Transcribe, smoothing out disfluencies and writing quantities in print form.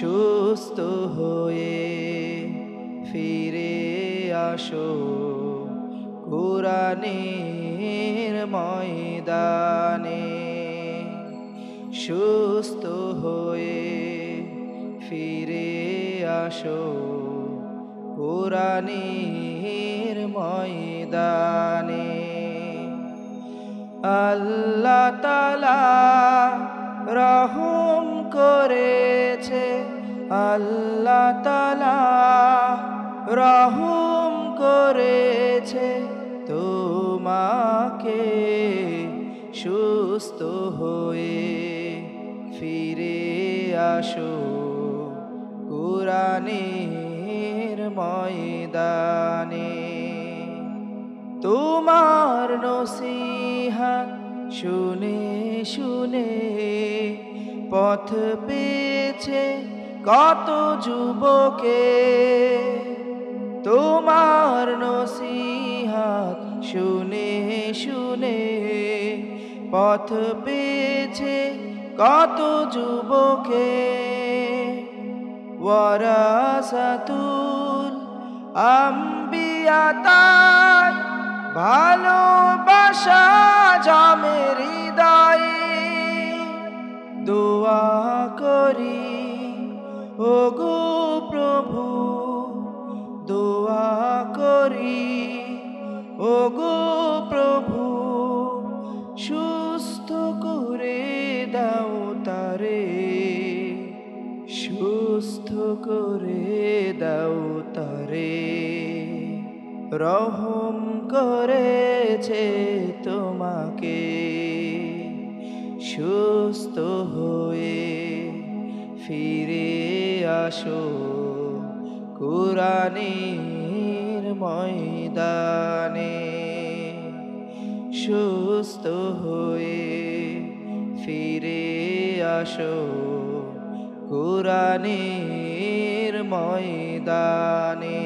সুস্থ হয়ে ফিরে আসো কুরআনের ময়দানে। সুস্থ হয়ে ফিরে আসো কুরআনের ময়দানে। আল্লাহ তাআলা রহম করেছে, আল্লাহ তাআলা রহম করেছে তোমাকে। সুস্থ হয়ে ফিরে আসো কুরআনের ময়দানে। তোমার নসিহত শুনে শুনে পথ পেয়েছে কত যুবকে। তোমার নসিহত শুনে শুনে পথ পেয়েছে কত যুবকে। ওয়ারাসাতুল আম্বিয়া তাই ভালোবাসা জমে হৃদয়ে। দোয়া করি ওগো প্রভু, দোয়া করি ওগো প্রভু, সুস্থ করে দাও তারে, সুস্থ করে দাও তারে। রহম করেছে তোমাকে। সুস্থ হয়ে ফিরে আসো কুরআনের ময়দানে। সুস্থ হয়ে ফিরে আসো কুরআনের ময়দানে।